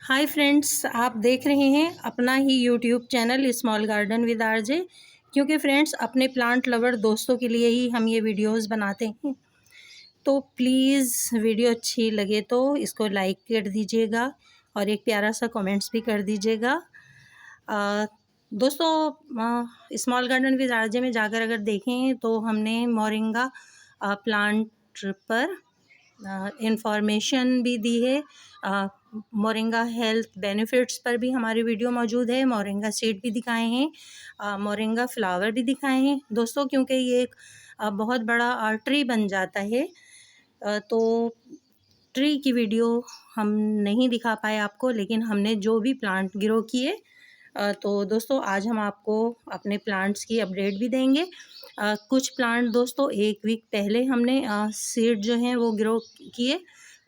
Hi friends, आप देख रहे हैं अपना ही YouTube channel small garden with RJ. क्योंकि फ्रेंड्स, अपने प्लांट लवर दोस्तों के लिए ही हम ये वीडियोस बनाते हैं। तो प्लीज़ वीडियो अच्छी लगे तो इसको लाइक कर दीजिएगा और एक प्यारा सा कमेंट्स भी कर दीजिएगा। दोस्तों, स्मॉल गार्डन विद आरजे में जाकर अगर देखें तो हमने मोरिंगा प्लांट पर इंफॉर्मेशन भी दी है। मोरिंगा हेल्थ बेनिफिट्स पर भी हमारी वीडियो मौजूद है। मोरिंगा सीड भी दिखाए हैं, मोरिंगा फ्लावर भी दिखाए हैं दोस्तों, क्योंकि ये एक बहुत बड़ा ट्री बन जाता है। तो ट्री की वीडियो हम नहीं दिखा पाए आपको, लेकिन हमने जो भी प्लांट ग्रो किए तो दोस्तों आज हम आपको अपने प्लांट्स की अपडेट भी देंगे। कुछ प्लांट दोस्तों 1 वीक पहले हमने सीड जो हैं वो ग्रो किए।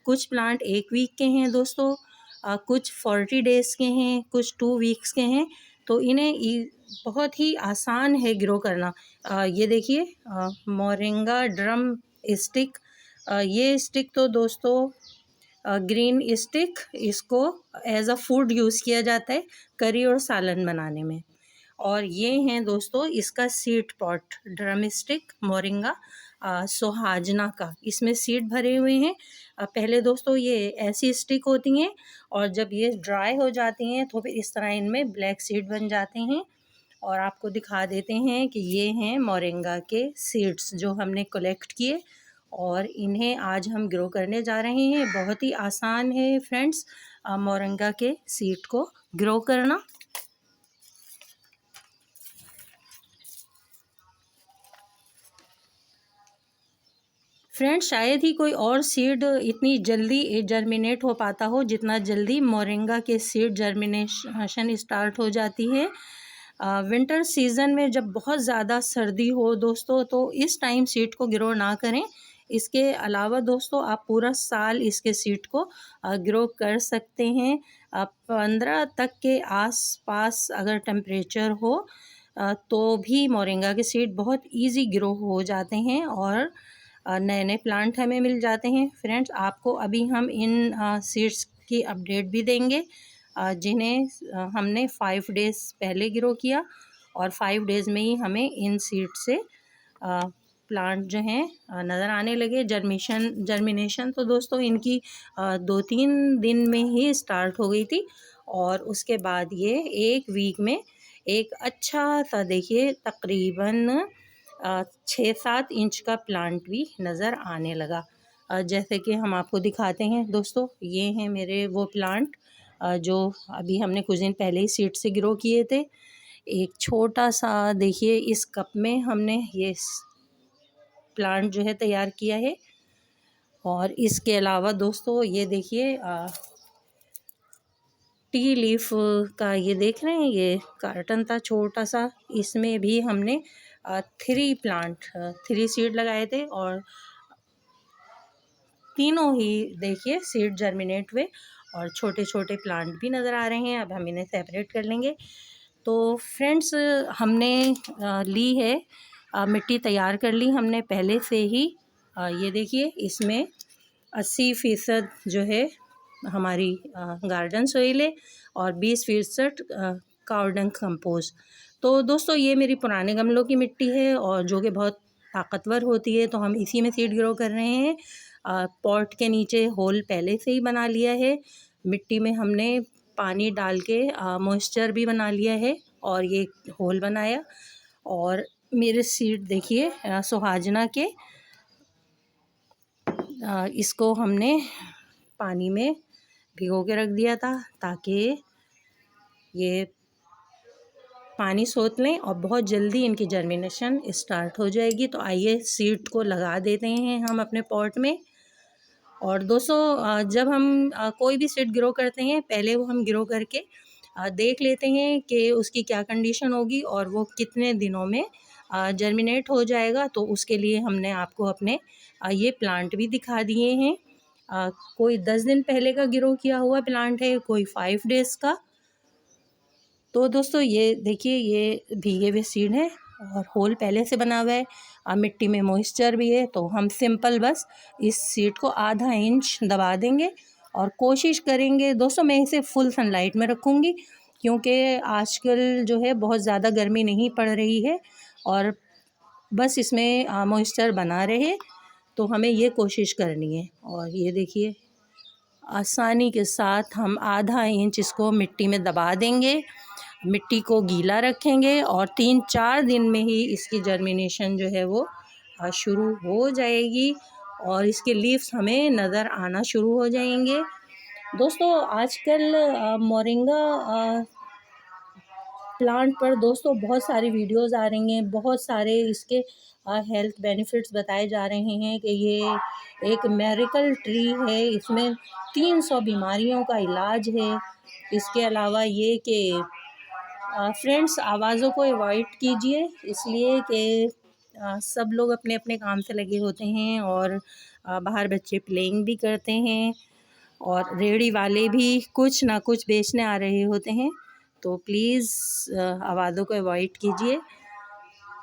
कुछ प्लांट 1 वीक के हैं दोस्तों, कुछ 40 डेज़ के हैं, कुछ 2 वीक्स के हैं। तो इन्हें बहुत ही आसान है ग्रो करना। ये देखिए, मोरिंगा ड्रम स्टिक। ये स्टिक तो दोस्तों ग्रीन स्टिक, इसको एज अ फूड यूज़ किया जाता है करी और सालन बनाने में। और ये हैं दोस्तों इसका seed pot, drum stick moringa सोहाजना का। इसमें सीड भरे हुए हैं। पहले दोस्तों ये ऐसी स्टिक होती हैं और जब ये ड्राई हो जाती हैं तो फिर इस तरह इनमें ब्लैक सीड बन जाते हैं। और आपको दिखा देते हैं कि ये हैं मोरिंगा के सीड्स जो हमने कलेक्ट किए और इन्हें आज हम ग्रो करने जा रहे हैं। बहुत ही आसान है फ्रेंड्स मोरिंगा के सीड को ग्रो करना। फ्रेंड्स, शायद ही कोई और सीड इतनी जल्दी जर्मिनेट हो पाता हो जितना जल्दी मोरिंगा के सीड जर्मिनेशन स्टार्ट हो जाती है। विंटर सीज़न में जब बहुत ज़्यादा सर्दी हो दोस्तों, तो इस टाइम सीड को ग्रो ना करें। इसके अलावा दोस्तों आप पूरा साल इसके सीड को ग्रो कर सकते हैं। 15 तक के आसपास अगर टेम्परेचर हो तो भी मोरिंगा के सीड बहुत इजी ग्रो हो जाते हैं और नए नए प्लांट हमें मिल जाते हैं। फ्रेंड्स, आपको अभी हम इन सीड्स की अपडेट भी देंगे जिन्हें हमने 5 डेज़ पहले ग्रो किया और 5 डेज़ में ही हमें इन सीड से प्लांट जो हैं नज़र आने लगे। जर्मिनेशन तो दोस्तों इनकी 2-3 दिन में ही स्टार्ट हो गई थी और उसके बाद ये 1 वीक में एक अच्छा सा, देखिए, तकरीबन 6-7 इंच का प्लांट भी नज़र आने लगा। जैसे कि हम आपको दिखाते हैं दोस्तों, ये हैं मेरे वो प्लांट जो अभी हमने कुछ दिन पहले ही सीड से ग्रो किए थे। एक छोटा सा, देखिए, इस कप में हमने ये प्लांट जो है तैयार किया है। और इसके अलावा दोस्तों ये देखिए, टी लीफ का ये देख रहे हैं, ये कार्टन था छोटा सा, इसमें भी हमने 3 सीड लगाए थे और तीनों ही देखिए सीड जर्मिनेट हुए और छोटे छोटे प्लांट भी नज़र आ रहे हैं। अब हम इन्हें सेपरेट कर लेंगे। तो फ्रेंड्स, हमने ली है मिट्टी तैयार कर ली हमने पहले से ही। ये देखिए, इसमें 80% जो है हमारी गार्डन सोइल है और 20% कावडंग कंपोस्ट। तो दोस्तों ये मेरी पुराने गमलों की मिट्टी है और जो कि बहुत ताकतवर होती है, तो हम इसी में सीड ग्रो कर रहे हैं। पॉट के नीचे होल पहले से ही बना लिया है। मिट्टी में हमने पानी डाल के मॉइस्चर भी बना लिया है और ये होल बनाया। और मेरे सीड देखिए सोहाजना के, इसको हमने पानी में भिगो के रख दिया था ताकि ये पानी सोख लें और बहुत जल्दी इनकी जर्मिनेशन स्टार्ट हो जाएगी। तो आइए सीड को लगा देते हैं हम अपने पॉट में। और दोस्तों जब हम कोई भी सीड ग्रो करते हैं, पहले वो हम ग्रो करके देख लेते हैं कि उसकी क्या कंडीशन होगी और वो कितने दिनों में जर्मिनेट हो जाएगा। तो उसके लिए हमने आपको अपने ये प्लांट भी दिखा दिए हैं। कोई 10 दिन पहले का ग्रो किया हुआ प्लांट है, कोई 5 डेज़ का। तो दोस्तों ये देखिए, ये भीगे हुए सीड है और होल पहले से बना हुआ है। मिट्टी में मॉइस्चर भी है, तो हम सिंपल बस इस सीड को आधा इंच दबा देंगे और कोशिश करेंगे दोस्तों, मैं इसे फुल सनलाइट में रखूँगी क्योंकि आजकल जो है बहुत ज़्यादा गर्मी नहीं पड़ रही है और बस इसमें मॉइस्चर बना रहे, तो हमें ये कोशिश करनी है। और ये देखिए आसानी के साथ हम आधा इंच इसको मिट्टी में दबा देंगे, मिट्टी को गीला रखेंगे और 3-4 दिन में ही इसकी जर्मिनेशन जो है वो शुरू हो जाएगी और इसके लीव्स हमें नज़र आना शुरू हो जाएंगे। दोस्तों आजकल मोरिंगा प्लांट पर दोस्तों बहुत सारी वीडियोस आ रही हैं, बहुत सारे इसके हेल्थ बेनिफिट्स बताए जा रहे हैं कि ये एक मेडिकल ट्री है, इसमें 300 बीमारियों का इलाज है। इसके अलावा ये कि फ्रेंड्स आवाज़ों को अवॉइड कीजिए, इसलिए कि सब लोग अपने अपने काम से लगे होते हैं और बाहर बच्चे प्लेइंग भी करते हैं और रेहड़ी वाले भी कुछ ना कुछ बेचने आ रहे होते हैं, तो प्लीज़ आवाज़ों को अवॉइड कीजिए।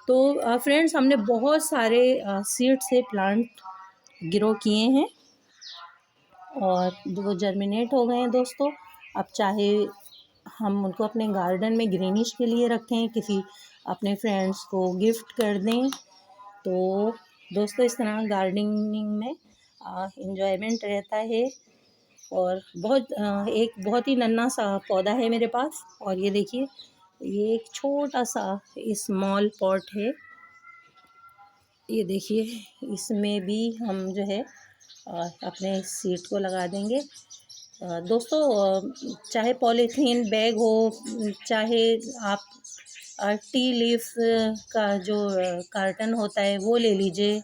तो फ्रेंड्स हमने बहुत सारे सीड से प्लांट ग्रो किए हैं और वो जर्मिनेट हो गए हैं दोस्तों। अब चाहे हम उनको अपने गार्डन में ग्रीनिश के लिए रखें, किसी अपने फ्रेंड्स को गिफ्ट कर दें, तो दोस्तों इस तरह गार्डनिंग में इंजॉयमेंट रहता है। और एक बहुत ही नन्हा सा पौधा है मेरे पास और ये देखिए ये एक छोटा सा स्मॉल पॉट है, ये देखिए इसमें भी हम जो है अपने सीड को लगा देंगे। दोस्तों चाहे पॉलीथीन बैग हो, चाहे आप टी लीफ का जो कार्टन होता है वो ले लीजिए,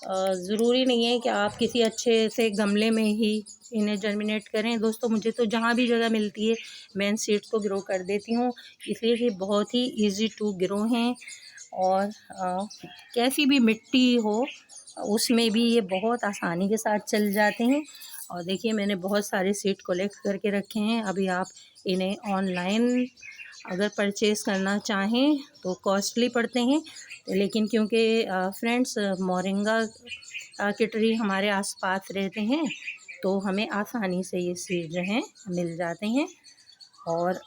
ज़रूरी नहीं है कि आप किसी अच्छे से गमले में ही इन्हें जर्मिनेट करें। दोस्तों मुझे तो जहाँ भी जगह मिलती है मैं इन सीड्स को ग्रो कर देती हूँ, इसलिए ये बहुत ही इजी टू ग्रो हैं और कैसी भी मिट्टी हो उसमें भी ये बहुत आसानी के साथ चल जाते हैं। और देखिए मैंने बहुत सारे सीड कलेक्ट करके रखे हैं। अभी आप इन्हें ऑनलाइन अगर परचेज़ करना चाहें तो कॉस्टली पड़ते हैं, लेकिन क्योंकि फ्रेंड्स मोरिंगा के ट्री हमारे आसपास रहते हैं तो हमें आसानी से ये सीड जो हैं मिल जाते हैं। और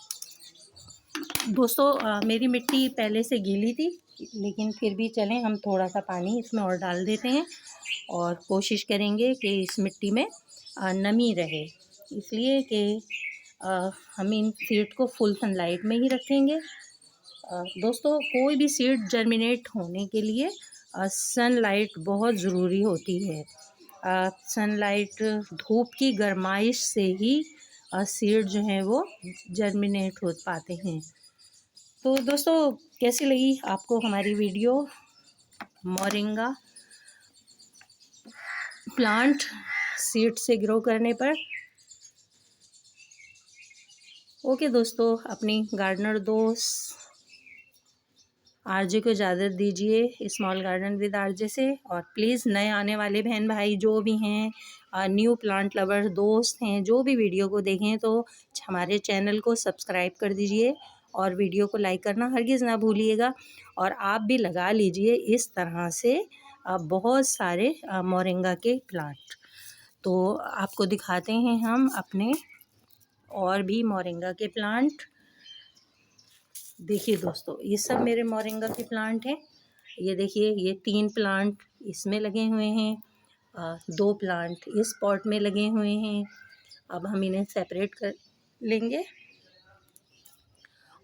दोस्तों मेरी मिट्टी पहले से गीली थी, लेकिन फिर भी चलें हम थोड़ा सा पानी इसमें और डाल देते हैं और कोशिश करेंगे कि इस मिट्टी में नमी रहे, इसलिए कि हम इन सीड को फुल सनलाइट में ही रखेंगे। दोस्तों कोई भी सीड जर्मिनेट होने के लिए सनलाइट बहुत ज़रूरी होती है। सनलाइट धूप की गर्माइश से ही सीड जो हैं वो जर्मिनेट हो पाते हैं। तो दोस्तों कैसी लगी आपको हमारी वीडियो मोरिंगा प्लांट सीड से ग्रो करने पर? ओके दोस्तों, अपनी गार्डनर दोस्त आरजे को इजाज़त दीजिए स्मॉल गार्डन विद आरजे से। और प्लीज़ नए आने वाले बहन भाई जो भी हैं, न्यू प्लांट लवर दोस्त हैं, जो भी वीडियो को देखें तो हमारे चैनल को सब्सक्राइब कर दीजिए और वीडियो को लाइक करना हरगिज़ ना भूलिएगा। और आप भी लगा लीजिए इस तरह से बहुत सारे मोरिंगा के प्लांट। तो आपको दिखाते हैं हम अपने और भी मोरिंगा के प्लांट। देखिए दोस्तों ये सब मेरे मोरिंगा के प्लांट हैं। ये देखिए ये 3 प्लांट इसमें लगे हुए हैं, 2 प्लांट इस पॉट में लगे हुए हैं। अब हम इन्हें सेपरेट कर लेंगे।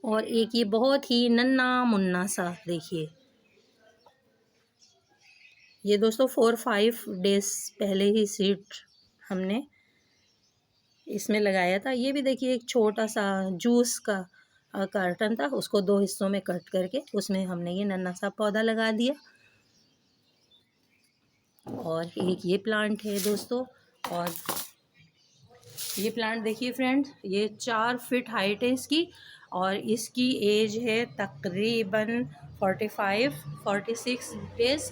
और एक ये बहुत ही नन्हा मुन्ना सा देखिए, ये दोस्तों 4-5 डेज पहले ही सीड हमने इसमें लगाया था। ये भी देखिए एक छोटा सा जूस का कार्टन था, उसको 2 हिस्सों में कट करके उसमें हमने ये नन्हा सा पौधा लगा दिया। और एक ये प्लांट है दोस्तों, और ये प्लांट देखिए फ्रेंड्स, ये 4 फीट हाइट है इसकी और इसकी एज है तकरीबन 45-46 डेज।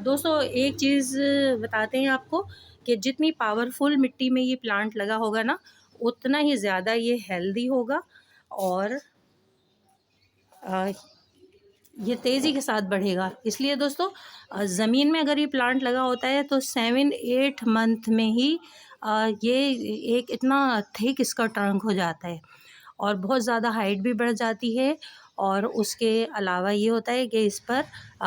दोस्तों एक चीज़ बताते हैं आपको कि जितनी पावरफुल मिट्टी में ये प्लांट लगा होगा ना, उतना ही ज़्यादा ये हेल्दी होगा और ये तेज़ी के साथ बढ़ेगा। इसलिए दोस्तों ज़मीन में अगर ये प्लांट लगा होता है तो 7-8 मंथ में ही ये एक इतना थिक इसका ट्रंक हो जाता है और बहुत ज़्यादा हाइट भी बढ़ जाती है। और उसके अलावा ये होता है कि इस पर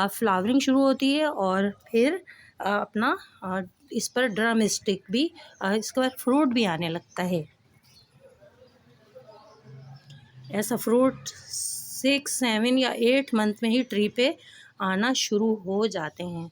फ्लावरिंग शुरू होती है और फिर अपना इस पर ड्रम स्टिक भी इसके बाद फ्रूट भी आने लगता है। ऐसा फ्रूट 6, 7 या 8 मंथ में ही ट्री पे आना शुरू हो जाते हैं।